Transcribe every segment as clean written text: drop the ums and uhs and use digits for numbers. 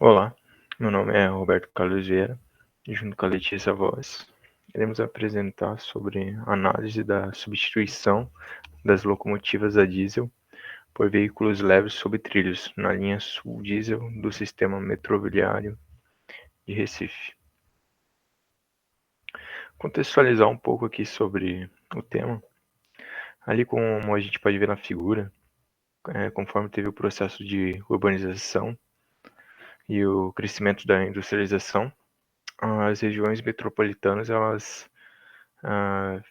Olá, meu nome é Roberto Carlos Vieira e junto com a Letícia Voz, iremos apresentar sobre a análise da substituição das locomotivas a diesel por veículos leves sob trilhos na linha Sul Diesel do Sistema Metroviário de Recife. Contextualizar um pouco aqui sobre o tema. Ali, como a gente pode ver na figura, conforme teve o processo de urbanização e o crescimento da industrialização, as regiões metropolitanas elas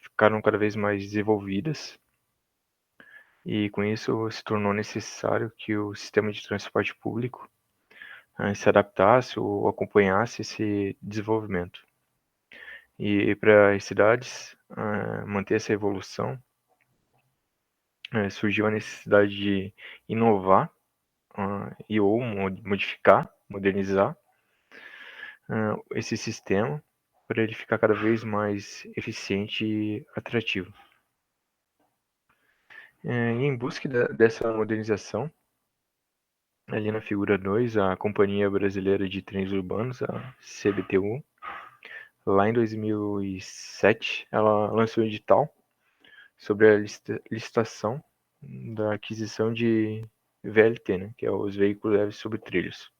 ficaram cada vez mais desenvolvidas e com isso se tornou necessário que o sistema de transporte público se adaptasse ou acompanhasse esse desenvolvimento. E para as cidades manter essa evolução, surgiu a necessidade de inovar e ou modificar, modernizar esse sistema para ele ficar cada vez mais eficiente e atrativo. E em busca dessa modernização, ali na figura 2, a Companhia Brasileira de Trens Urbanos, a CBTU, lá em 2007, ela lançou um edital sobre a licitação da aquisição de VLT, né, que é os veículos leves sobre trilhos,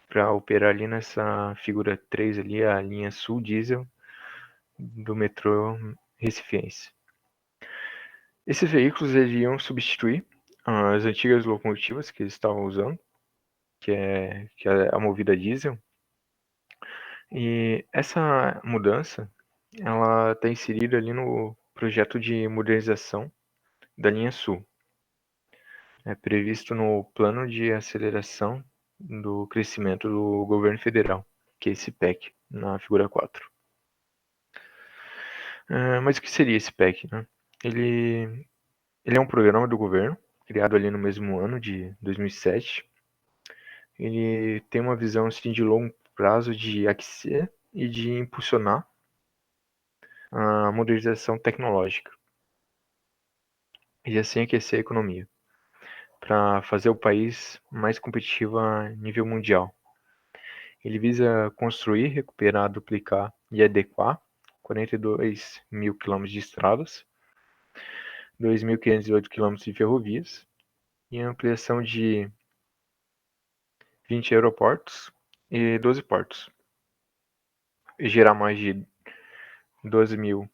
para operar ali nessa figura 3 ali, a linha Sul Diesel do metrô Recifense. Esses veículos iriam substituir as antigas locomotivas que eles estavam usando, que é a movida diesel. E essa mudança, ela está inserida ali no projeto de modernização da linha Sul. É previsto no plano de aceleração do crescimento do governo federal, que é esse PEC, na figura 4. Mas o que seria esse PEC, né? Ele é um programa do governo, criado ali no mesmo ano de 2007. Ele tem uma visão assim, de longo prazo de aquecer e de impulsionar a modernização tecnológica e assim aquecer a economia, para fazer o país mais competitivo a nível mundial. Ele visa construir, recuperar, duplicar e adequar 42 mil quilômetros de estradas, 2.508 quilômetros de ferrovias e a ampliação de 20 aeroportos e 12 portos, e gerar mais de 12 mil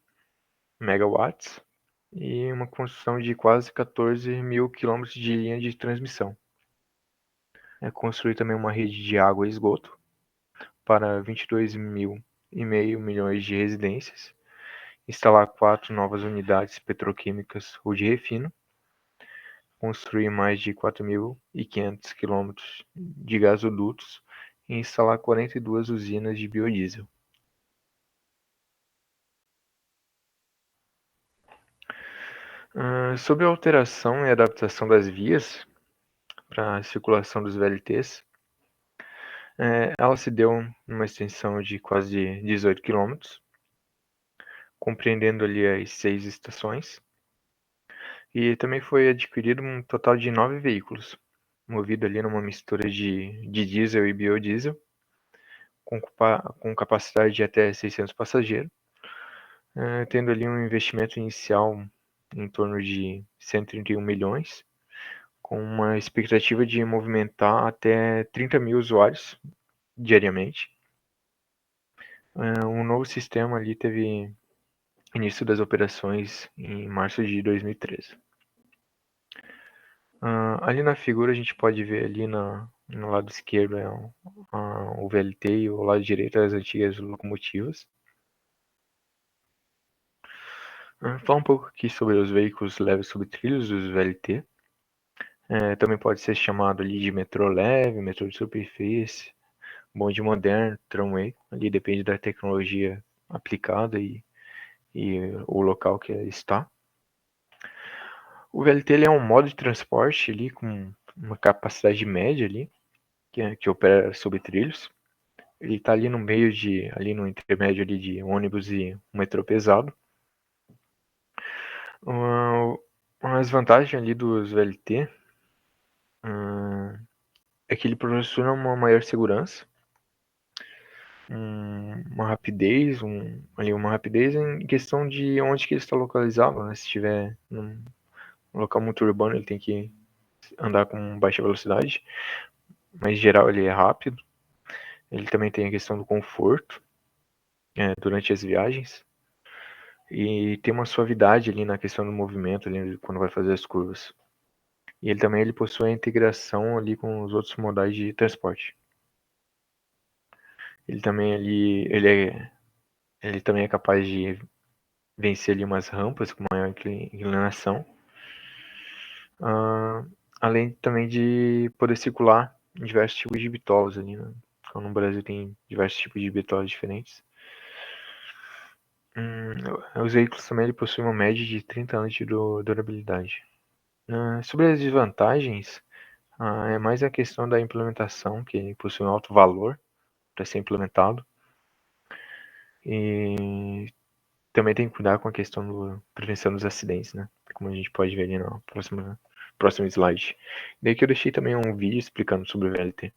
megawatts e uma construção de quase 14 mil quilômetros de linha de transmissão. Construir também uma rede de água e esgoto para 22,5 milhões de residências, instalar 4 novas unidades petroquímicas ou de refino, construir mais de 4.500 quilômetros de gasodutos e instalar 42 usinas de biodiesel. Sobre a alteração e adaptação das vias para a circulação dos VLTs, ela se deu numa extensão de quase 18 quilômetros, compreendendo ali as 6 estações, e também foi adquirido um total de 9 veículos, movido ali numa mistura de diesel e biodiesel, com capacidade de até 600 passageiros, tendo ali um investimento inicial em torno de 131 milhões, com uma expectativa de movimentar até 30 mil usuários diariamente. Um novo sistema ali teve início das operações em março de 2013. Ali na figura a gente pode ver ali no lado esquerdo o VLT e o lado direito as antigas locomotivas. Falar um pouco aqui sobre os veículos leves sobre trilhos, os VLT. Também pode ser chamado ali de metrô leve, metrô de superfície, bonde moderno, tramway. Ali depende da tecnologia aplicada e o local que está. O VLT ele é um modo de transporte ali com uma capacidade média ali, que opera sobre trilhos. Ele está ali no meio ali no intermédio ali de ônibus e um metrô pesado. As vantagens ali dos VLT é que ele proporciona uma maior segurança, uma rapidez, uma rapidez em questão de onde que ele está localizado, né? Se estiver num local muito urbano, ele tem que andar com baixa velocidade, mas em geral ele é rápido. Ele também tem a questão do conforto durante as viagens e tem uma suavidade ali na questão do movimento ali quando vai fazer as curvas. E ele possui a integração ali com os outros modais de transporte. Ele também ele também é capaz de vencer ali umas rampas com maior inclinação, além também de poder circular em diversos tipos de bitolas ali, né? Então, no Brasil tem diversos tipos de bitolas diferentes. Os veículos também possuem uma média de 30 anos de durabilidade. Sobre as desvantagens, é mais a questão da implementação, que possui um alto valor para ser implementado. E também tem que cuidar com a questão da prevenção dos acidentes, né? Como a gente pode ver ali no próximo slide. Daí que eu deixei também um vídeo explicando sobre o VLT.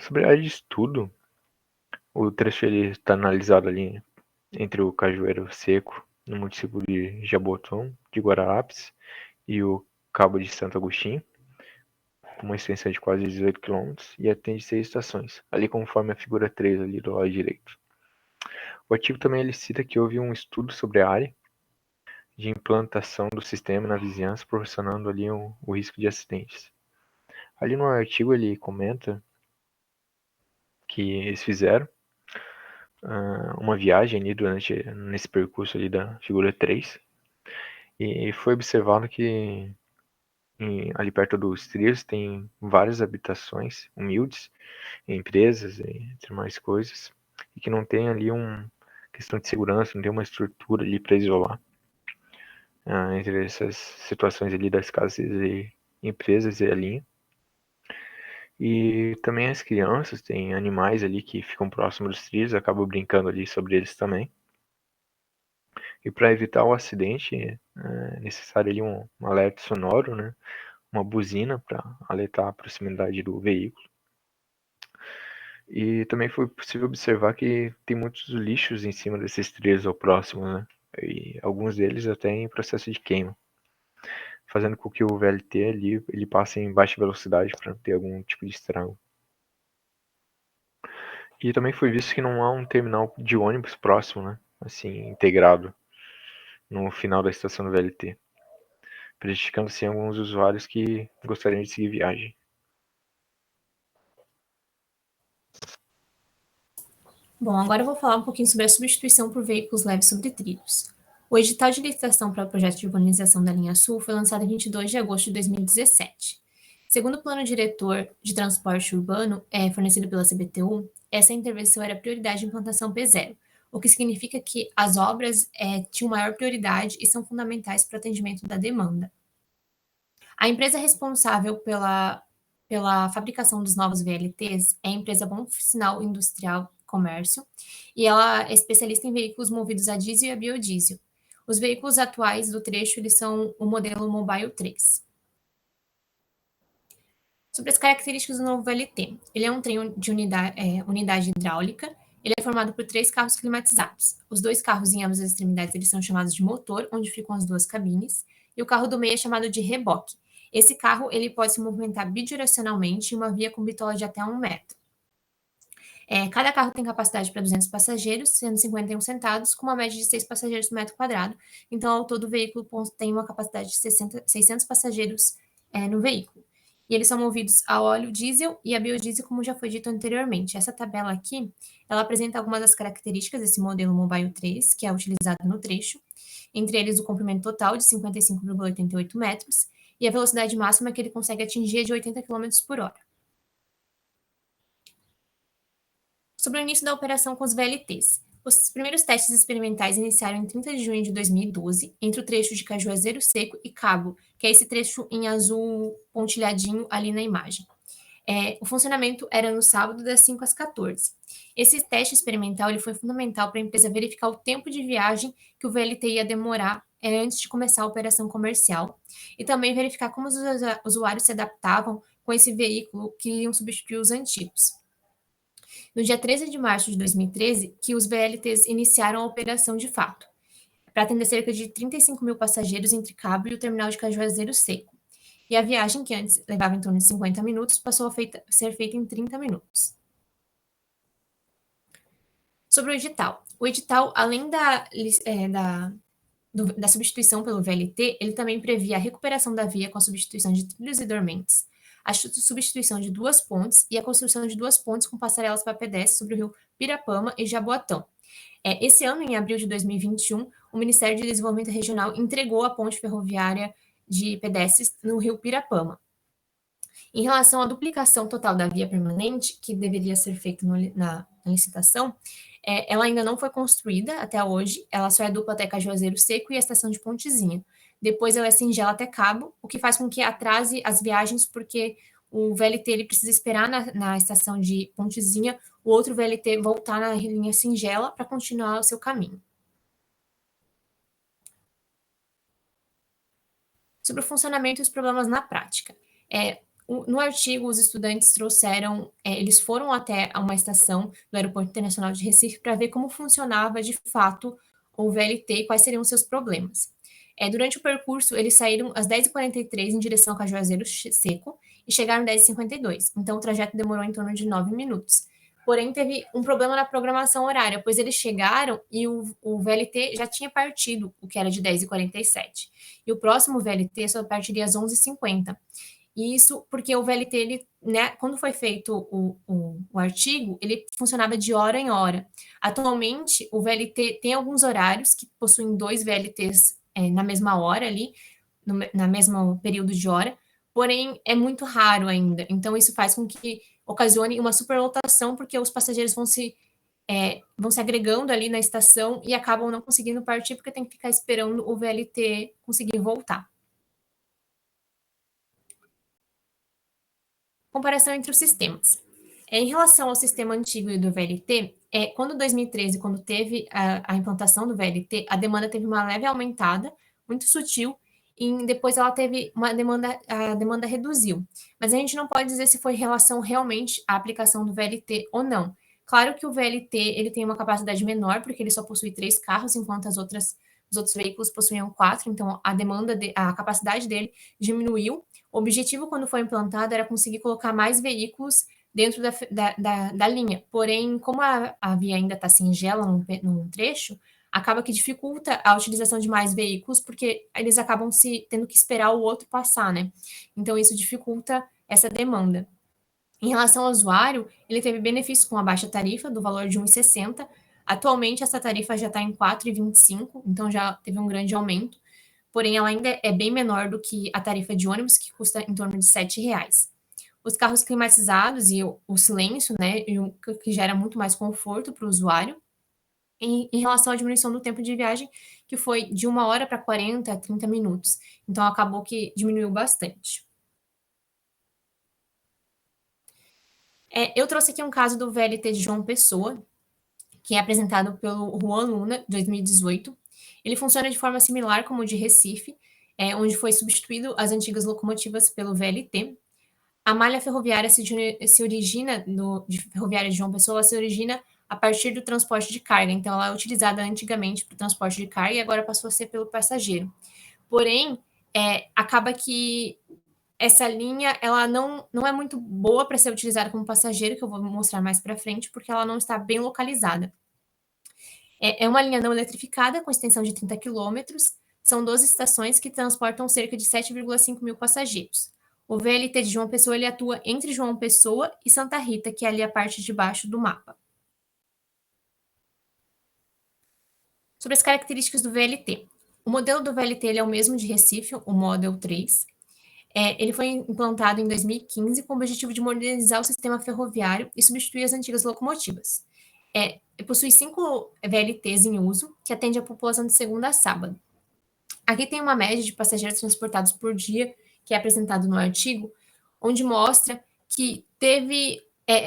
Sobre a área de estudo, o trecho está analisado ali entre o Cajueiro Seco, no município de Jaboatão, de Guararapes, e o Cabo de Santo Agostinho, com uma extensão de quase 18 km, e atende 6 estações, ali conforme a figura 3 ali do lado direito. O artigo também ele cita que houve um estudo sobre a área de implantação do sistema na vizinhança, proporcionando ali o risco de acidentes. Ali no artigo ele comenta que eles fizeram uma viagem ali nesse percurso ali da figura 3 e foi observado que ali perto dos trilhos tem várias habitações humildes, empresas, entre mais coisas, e que não tem ali uma questão de segurança, não tem uma estrutura ali para isolar entre essas situações ali das casas e empresas e a linha. E também as crianças, tem animais ali que ficam próximos dos trilhos, acabam brincando ali sobre eles também. E para evitar o acidente, é necessário ali um alerta sonoro, né? Uma buzina para alertar a proximidade do veículo. E também foi possível observar que tem muitos lixos em cima desses trilhos ao próximo, né? E alguns deles até em processo de queima, fazendo com que o VLT ali ele passe em baixa velocidade para não ter algum tipo de estrago. E também foi visto que não há um terminal de ônibus próximo, né? Assim, integrado no final da estação do VLT, prejudicando assim alguns usuários que gostariam de seguir viagem. Bom, agora eu vou falar um pouquinho sobre a substituição por veículos leves sobre trilhos. O edital de licitação para o projeto de urbanização da linha Sul foi lançado em 22 de agosto de 2017. Segundo o plano diretor de transporte urbano fornecido pela CBTU, essa intervenção era prioridade de implantação P0, o que significa que as obras tinham maior prioridade e são fundamentais para o atendimento da demanda. A empresa responsável pela fabricação dos novos VLTs é a empresa Bom Sinal Industrial Comércio, e ela é especialista em veículos movidos a diesel e a biodiesel. Os veículos atuais do trecho eles são o modelo Mobile 3. Sobre as características do novo VLT, ele é um trem de unidade hidráulica, ele é formado por 3 carros climatizados. Os 2 carros em ambas as extremidades eles são chamados de motor, onde ficam as 2 cabines, e o carro do meio é chamado de reboque. Esse carro ele pode se movimentar bidirecionalmente em uma via com bitola de até 1 metro. Cada carro tem capacidade para 200 passageiros, sendo 51 sentados, com uma média de 6 passageiros por metro quadrado. Então, ao todo, o veículo tem uma capacidade de 600 passageiros no veículo. E eles são movidos a óleo diesel e a biodiesel, como já foi dito anteriormente. Essa tabela aqui, ela apresenta algumas das características desse modelo Mobile 3, que é utilizado no trecho, entre eles o comprimento total de 55,88 metros e a velocidade máxima que ele consegue atingir é de 80 km por hora. Sobre o início da operação com os VLTs. Os primeiros testes experimentais iniciaram em 30 de junho de 2012, entre o trecho de Cajuazeiro Seco e Cabo, que é esse trecho em azul pontilhadinho ali na imagem. O funcionamento era no sábado, das 5 às 14. Esse teste experimental ele foi fundamental para a empresa verificar o tempo de viagem que o VLT ia demorar antes de começar a operação comercial, e também verificar como os usuários se adaptavam com esse veículo que iriam substituir os antigos. No dia 13 de março de 2013, que os VLTs iniciaram a operação de fato, para atender cerca de 35 mil passageiros entre Cabo e o terminal de Cajuazeiro Seco. E a viagem, que antes levava em torno de 50 minutos, passou a ser feita em 30 minutos. Sobre o edital. O edital, além da substituição pelo VLT, ele também previa a recuperação da via com a substituição de trilhos e dormentes, a substituição de 2 pontes e a construção de 2 pontes com passarelas para pedestres sobre o rio Pirapama e Jaboatão. Esse ano, em abril de 2021, o Ministério de Desenvolvimento Regional entregou a ponte ferroviária de pedestres no rio Pirapama. Em relação à duplicação total da via permanente, que deveria ser feita na licitação, ela ainda não foi construída até hoje, ela só é dupla até Cajuazeiro Seco e a estação de Pontezinha. Depois ela é singela até Cabo, o que faz com que atrase as viagens, porque o VLT ele precisa esperar na estação de Pontezinha, o outro VLT voltar na linha singela para continuar o seu caminho. Sobre o funcionamento e os problemas na prática. No artigo, os estudantes trouxeram, eles foram até uma estação do Aeroporto Internacional de Recife para ver como funcionava de fato o VLT e quais seriam os seus problemas. Durante o percurso, eles saíram às 10h43 em direção ao Cajuazeiro Seco e chegaram às 10h52, então o trajeto demorou em torno de 9 minutos. Porém, teve um problema na programação horária, pois eles chegaram e o VLT já tinha partido, o que era de 10h47. E o próximo VLT só partiria às 11h50. Isso porque o VLT, ele, né, quando foi feito o artigo, ele funcionava de hora em hora. Atualmente, o VLT tem alguns horários que possuem 2 VLTs na mesma hora ali, na mesmo período de hora, porém é muito raro ainda. Então, isso faz com que ocasione uma superlotação, porque os passageiros vão se agregando ali na estação e acabam não conseguindo partir, porque tem que ficar esperando o VLT conseguir voltar. Comparação entre os sistemas. Em relação ao sistema antigo e do VLT, quando 2013, quando teve a implantação do VLT, a demanda teve uma leve aumentada, muito sutil, e depois ela teve a demanda reduziu. Mas a gente não pode dizer se foi em relação realmente à aplicação do VLT ou não. Claro que o VLT ele tem uma capacidade menor, porque ele só possui 3 carros, enquanto os outros veículos possuíam 4, então a capacidade dele diminuiu. O objetivo, quando foi implantado, era conseguir colocar mais veículos dentro da linha. Porém, como a via ainda está singela num trecho, acaba que dificulta a utilização de mais veículos, porque eles acabam tendo que esperar o outro passar, né? Então, isso dificulta essa demanda. Em relação ao usuário, ele teve benefícios com a baixa tarifa, do valor de R$ 1,60. Atualmente, essa tarifa já está em R$ 4,25, então já teve um grande aumento. Porém, ela ainda é bem menor do que a tarifa de ônibus, que custa em torno de R$ 7,00. Os carros climatizados e o silêncio, né, que gera muito mais conforto para o usuário. Em relação à diminuição do tempo de viagem, que foi de 1 hora para 40 a 30 minutos. Então, acabou que diminuiu bastante. Eu trouxe aqui um caso do VLT de João Pessoa, que é apresentado pelo Juan Luna, de 2018. Ele funciona de forma similar como o de Recife, onde foi substituído as antigas locomotivas pelo VLT. A malha ferroviária se origina, de ferroviária de João Pessoa, ela se origina a partir do transporte de carga. Então, ela é utilizada antigamente para o transporte de carga e agora passou a ser pelo passageiro. Porém, acaba que essa linha ela não é muito boa para ser utilizada como passageiro, que eu vou mostrar mais para frente, porque ela não está bem localizada. É uma linha não eletrificada, com extensão de 30 quilômetros, são 12 estações que transportam cerca de 7,5 mil passageiros. O VLT de João Pessoa ele atua entre João Pessoa e Santa Rita, que é ali a parte de baixo do mapa. Sobre as características do VLT. O modelo do VLT ele é o mesmo de Recife, o Model 3. Ele foi implantado em 2015 com o objetivo de modernizar o sistema ferroviário e substituir as antigas locomotivas. Possui 5 VLTs em uso, que atende a população de segunda a sábado. Aqui tem uma média de passageiros transportados por dia, que é apresentado no artigo, onde mostra que teve.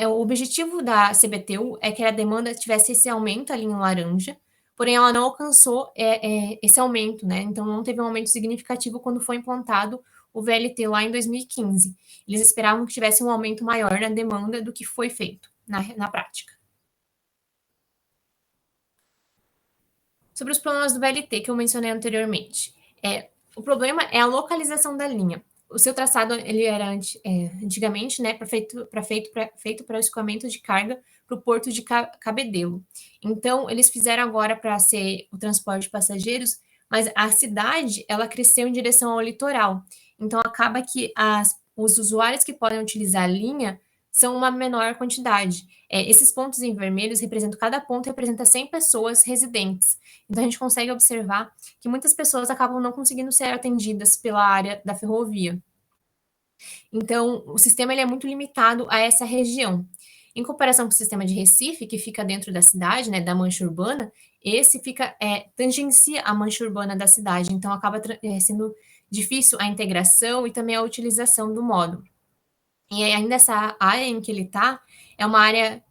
O objetivo da CBTU é que a demanda tivesse esse aumento ali em laranja, porém ela não alcançou esse aumento, né? Então não teve um aumento significativo quando foi implantado o VLT lá em 2015. Eles esperavam que tivesse um aumento maior na demanda do que foi feito na prática. Sobre os problemas do VLT que eu mencionei anteriormente. O problema é a localização da linha. O seu traçado ele era antigamente, né, feito para o escoamento de carga para o porto de Cabedelo. Então, eles fizeram agora para ser o transporte de passageiros, mas a cidade ela cresceu em direção ao litoral. Então, acaba que os usuários que podem utilizar a linha são uma menor quantidade. Esses pontos em vermelhos representam, cada ponto representa 100 pessoas residentes. Então, a gente consegue observar que muitas pessoas acabam não conseguindo ser atendidas pela área da ferrovia. Então, o sistema ele é muito limitado a essa região. Em comparação com o sistema de Recife, que fica dentro da cidade, né, da mancha urbana, esse tangencia a mancha urbana da cidade, então acaba sendo difícil a integração e também a utilização do módulo. E ainda essa área em que ele está é uma área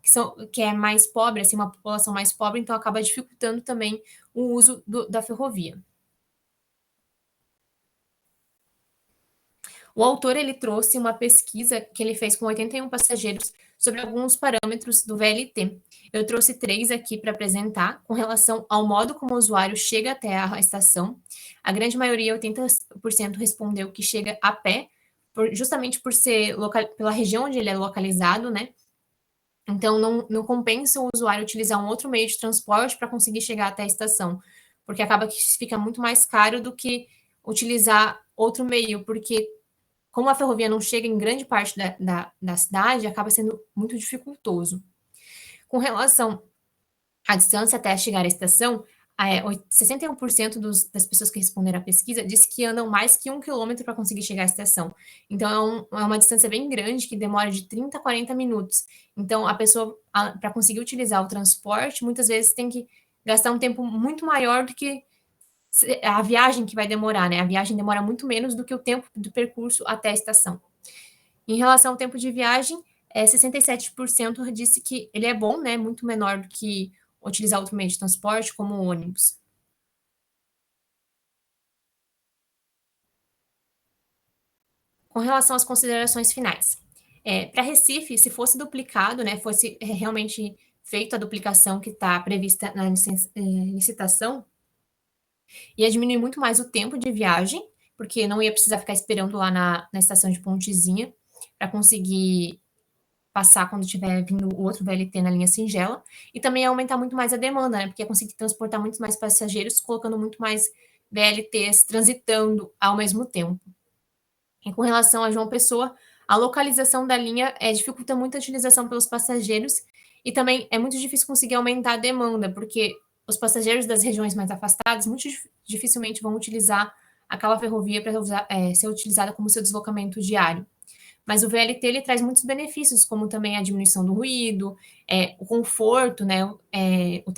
que é mais pobre, assim, uma população mais pobre, então acaba dificultando também o uso da ferrovia. O autor ele trouxe uma pesquisa que ele fez com 81 passageiros sobre alguns parâmetros do VLT. Eu trouxe 3 aqui para apresentar com relação ao modo como o usuário chega até a estação. A grande maioria, 80%, respondeu que chega a pé, justamente por ser pela região onde ele é localizado, né? Então, não compensa o usuário utilizar um outro meio de transporte para conseguir chegar até a estação, porque acaba que fica muito mais caro do que utilizar outro meio, porque como a ferrovia não chega em grande parte da cidade, acaba sendo muito dificultoso. Com relação à distância até chegar à estação, 61% das pessoas que responderam à pesquisa disse que andam mais que 1 quilômetro para conseguir chegar à estação. Então, é uma distância bem grande, que demora de 30 a 40 minutos. Então, a pessoa, para conseguir utilizar o transporte, muitas vezes tem que gastar um tempo muito maior do que a viagem que vai demorar, né? A viagem demora muito menos do que o tempo do percurso até a estação. Em relação ao tempo de viagem, 67% disse que ele é bom, né? Muito menor do que utilizar outro meio de transporte, como o ônibus. Com relação às considerações finais. Para Recife, se fosse duplicado, né, fosse realmente feita a duplicação que está prevista na licitação, ia diminuir muito mais o tempo de viagem, porque não ia precisar ficar esperando lá na estação de Pontezinha para conseguir passar quando tiver vindo o outro VLT na linha singela, e também ia aumentar muito mais a demanda, né, porque ia conseguir transportar muito mais passageiros, colocando muito mais VLTs transitando ao mesmo tempo. E com relação a João Pessoa, a localização da linha dificulta muito a utilização pelos passageiros, e também é muito difícil conseguir aumentar a demanda, porque os passageiros das regiões mais afastadas muito dificilmente vão utilizar aquela ferrovia para ser utilizada como seu deslocamento diário. Mas o VLT ele traz muitos benefícios, como também a diminuição do ruído, o conforto, né, o